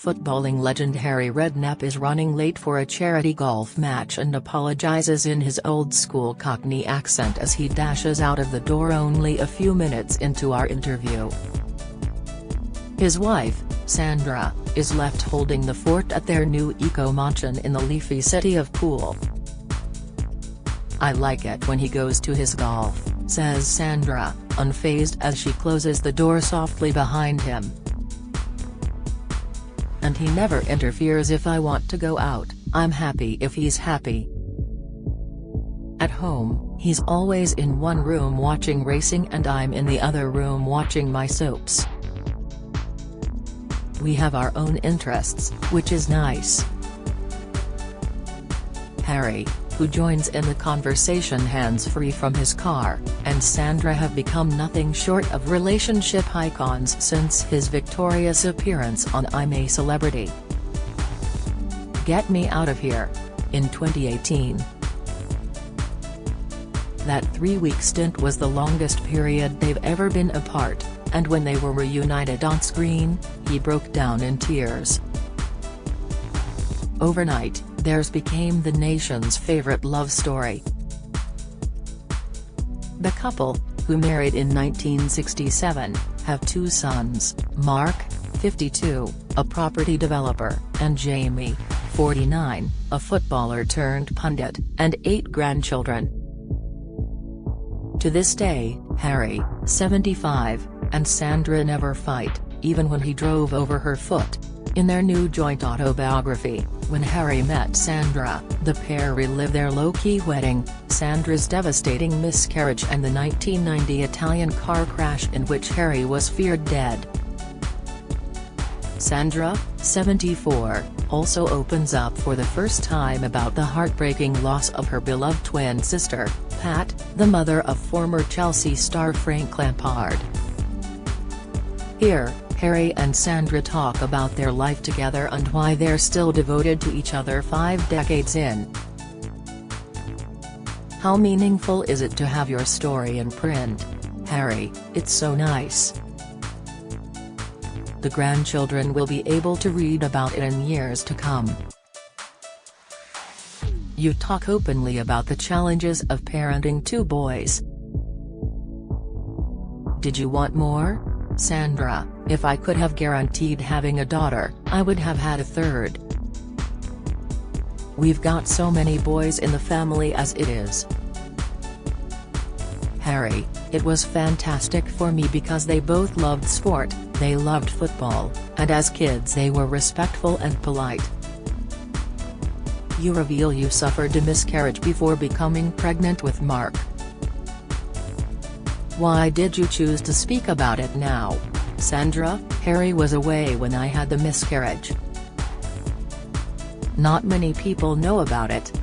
footballing legend Harry Redknapp is running late for a charity golf match and apologizes in his old-school Cockney accent as he dashes out of the door only a few minutes into our interview. His wife, Sandra, is left holding the fort at their new eco-mansion in the leafy city of Poole. "I like it when he goes to his golf," says Sandra, unfazed as she closes the door softly behind him. "And he never interferes if I want to go out. I'm happy if he's happy. At home, he's always in one room watching racing and I'm in the other room watching my soaps. We have our own interests, which is nice." Harry, who joins in the conversation hands-free from his car, and Sandra have become nothing short of relationship icons since his victorious appearance on I'm a Celebrity. "Get Me Out of Here" in 2018. That 3-week stint was the longest period they've ever been apart, and when they were reunited on screen, he broke down in tears. Overnight, theirs became the nation's favorite love story. The couple, who married in 1967, have 2 sons, Mark, 52, a property developer, and Jamie, 49, a footballer-turned-pundit, and 8 grandchildren. To this day, Harry, 75, and Sandra never fight, even when he drove over her foot. In their new joint autobiography, When Harry Met Sandra, the pair relive their low-key wedding, Sandra's devastating miscarriage and the 1990 Italian car crash in which Harry was feared dead. Sandra, 74, also opens up for the first time about the heartbreaking loss of her beloved twin sister, Pat, the mother of former Chelsea star Frank Lampard. Here, Harry and Sandra talk about their life together and why they're still devoted to each other 5 decades in. "How meaningful is it to have your story in print, Harry? It's so nice. The grandchildren will be able to read about it in years to come. You talk openly about the challenges of parenting 2 boys. Did you want more? Sandra, if I could have guaranteed having a daughter, I would have had a 3rd. We've got so many boys in the family as it is." Harry, "It was fantastic for me because they both loved sport, they loved football, and as kids they were respectful and polite. You reveal you suffered a miscarriage before becoming pregnant with Mark. Why did you choose to speak about it now? Sandra, Harry was away when I had the miscarriage. Not many people know about it.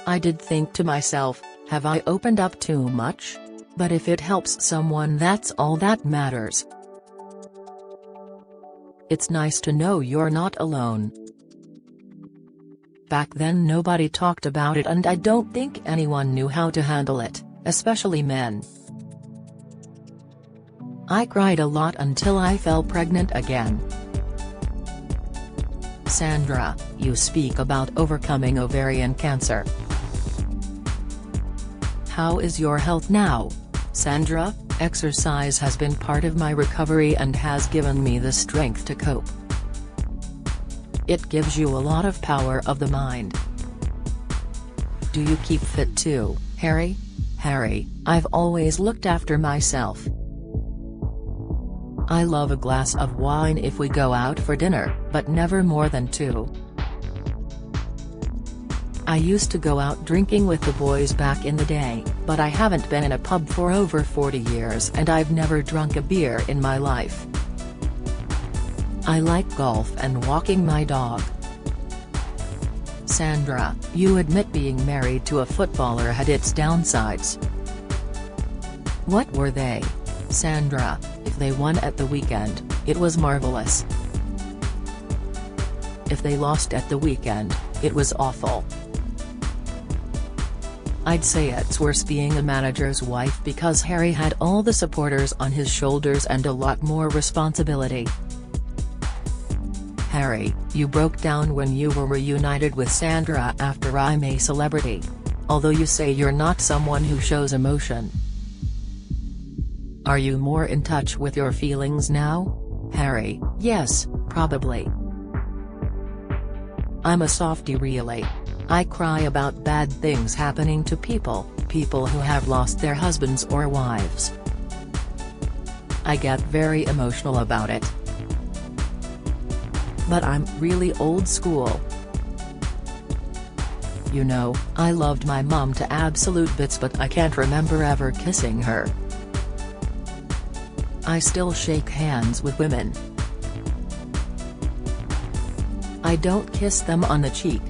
I did think to myself, have I opened up too much? But if it helps someone, that's all that matters. It's nice to know you're not alone. Back then nobody talked about it and I don't think anyone knew how to handle it, especially men. I cried a lot until I fell pregnant again." Sandra, you speak about overcoming ovarian cancer. How is your health now? Sandra, exercise has been part of my recovery and has given me the strength to cope. It gives you a lot of power of the mind. Do you keep fit too, Harry? Harry, I've always looked after myself. I love a glass of wine if we go out for dinner, but never more than 2. I used to go out drinking with the boys back in the day, but I haven't been in a pub for over 40 years and I've never drunk a beer in my life. I like golf and walking my dog. Sandra, you admit being married to a footballer had its downsides. What were they? Sandra, if they won at the weekend, it was marvelous. If they lost at the weekend, it was awful. I'd say it's worse being a manager's wife because Harry had all the supporters on his shoulders and a lot more responsibility. Harry, you broke down when you were reunited with Sandra after I'm a Celebrity. Although you say you're not someone who shows emotion. Are you more in touch with your feelings now? Harry, yes, probably. I'm a softie really. I cry about bad things happening to people who have lost their husbands or wives. I get very emotional about it. But I'm really old school. You know, I loved my mum to absolute bits, but I can't remember ever kissing her. I still shake hands with women. I don't kiss them on the cheek.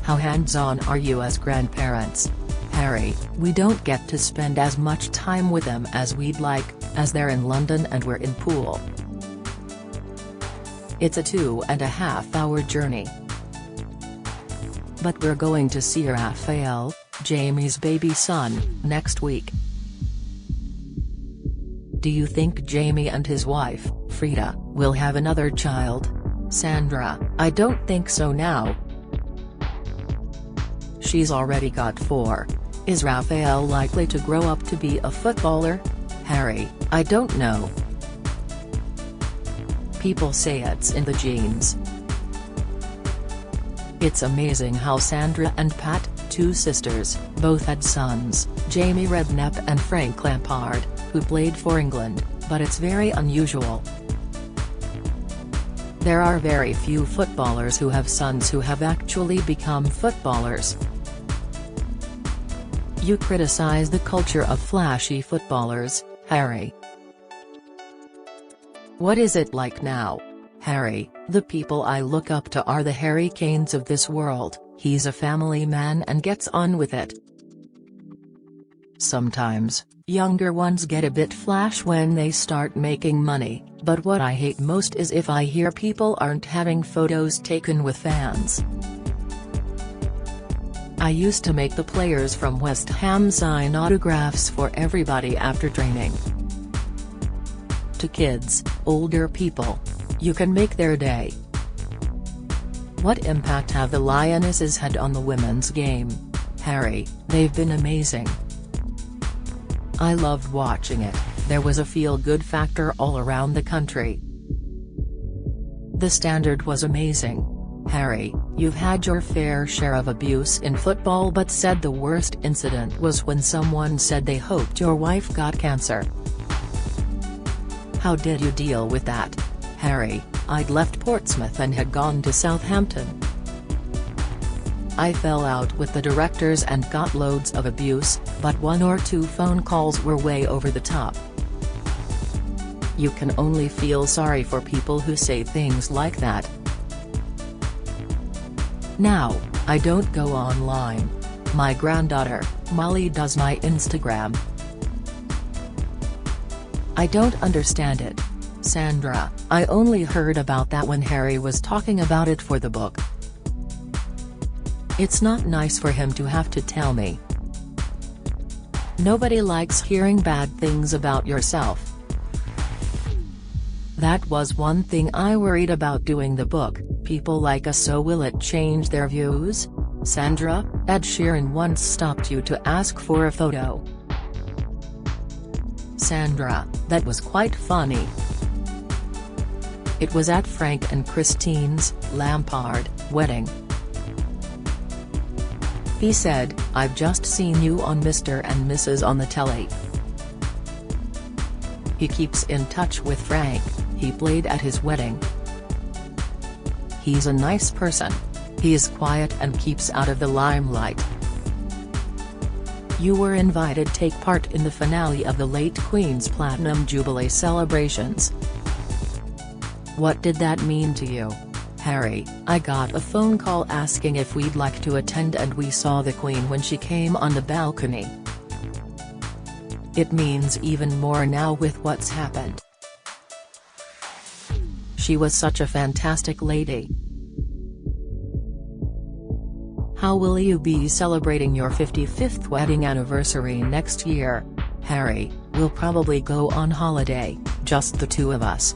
How hands-on are you as grandparents? Harry, we don't get to spend as much time with them as we'd like, as they're in London and we're in Poole. It's a 2.5-hour journey. But we're going to see Raphael, Jamie's baby son, next week. Do you think Jamie and his wife, Frida, will have another child? Sandra, I don't think so now. She's already got 4. Is Raphael likely to grow up to be a footballer? Harry, I don't know. People say it's in the genes. It's amazing how Sandra and Pat, 2 sisters, both had sons, Jamie Redknapp and Frank Lampard, who played for England, but it's very unusual. There are very few footballers who have sons who have actually become footballers. You criticize the culture of flashy footballers, Harry. What is it like now? Harry, the people I look up to are the Harry Kanes of this world. He's a family man and gets on with it. Sometimes, younger ones get a bit flash when they start making money, but what I hate most is if I hear people aren't having photos taken with fans. I used to make the players from West Ham sign autographs for everybody after training. To kids, older people, you can make their day. What impact have the Lionesses had on the women's game? Harry, they've been amazing. I loved watching it, there was a feel-good factor all around the country. The standard was amazing. Harry, you've had your fair share of abuse in football, but said the worst incident was when someone said they hoped your wife got cancer. How did you deal with that? Harry, I'd left Portsmouth and had gone to Southampton. I fell out with the directors and got loads of abuse, but 1 or 2 phone calls were way over the top. You can only feel sorry for people who say things like that. Now, I don't go online. My granddaughter, Molly, does my Instagram. I don't understand it. Sandra, I only heard about that when Harry was talking about it for the book. It's not nice for him to have to tell me. Nobody likes hearing bad things about yourself. That was one thing I worried about doing the book, people like us. So will it change their views? Sandra, Ed Sheeran once stopped you to ask for a photo. Sandra, that was quite funny. It was at Frank and Christine's, Lampard, wedding. He said, I've just seen you on Mr. and Mrs. on the telly. He keeps in touch with Frank, he played at his wedding. He's a nice person. He is quiet and keeps out of the limelight. You were invited to take part in the finale of the late Queen's Platinum Jubilee celebrations. What did that mean to you? Harry, I got a phone call asking if we'd like to attend, and we saw the Queen when she came on the balcony. It means even more now with what's happened. She was such a fantastic lady. How will you be celebrating your 55th wedding anniversary next year? Harry, we'll probably go on holiday, just the 2 of us.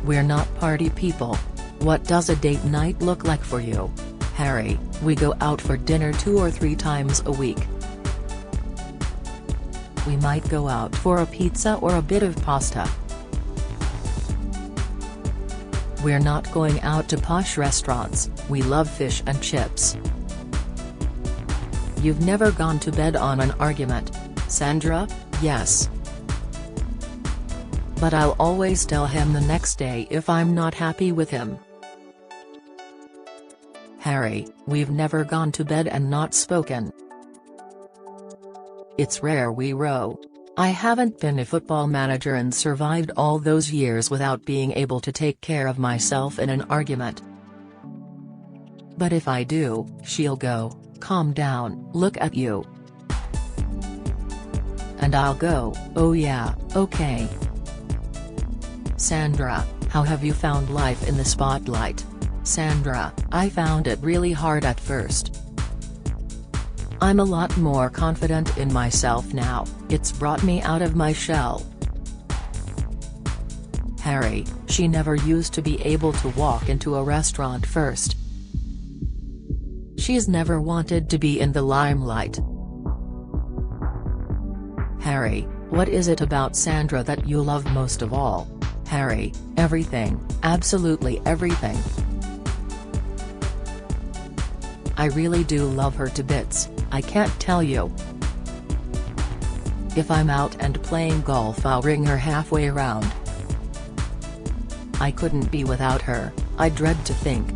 We're not party people. What does a date night look like for you? Harry, we go out for dinner 2 or 3 times a week. We might go out for a pizza or a bit of pasta. We're not going out to posh restaurants, we love fish and chips. You've never gone to bed on an argument. Sandra, yes. But I'll always tell him the next day if I'm not happy with him. Harry, we've never gone to bed and not spoken. It's rare we row. I haven't been a football manager and survived all those years without being able to take care of myself in an argument. But if I do, she'll go, calm down, look at you. And I'll go, oh yeah, okay. Sandra, how have you found life in the spotlight? Sandra, I found it really hard at first. I'm a lot more confident in myself now, it's brought me out of my shell. Harry, she never used to be able to walk into a restaurant first. She's never wanted to be in the limelight. Harry, what is it about Sandra that you love most of all? Harry, everything, absolutely everything. I really do love her to bits, I can't tell you. If I'm out and playing golf, I'll ring her halfway around. I couldn't be without her, I dread to think.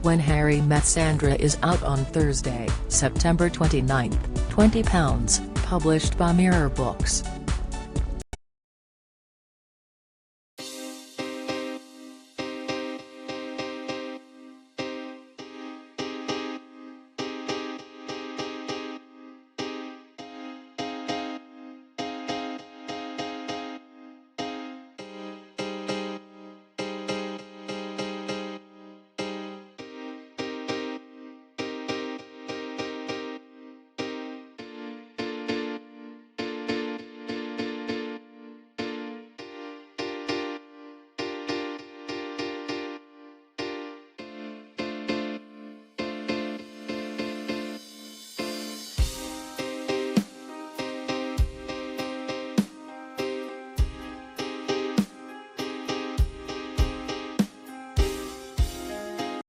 When Harry Met Sandra is out on Thursday, September 29, £20, published by Mirror Books.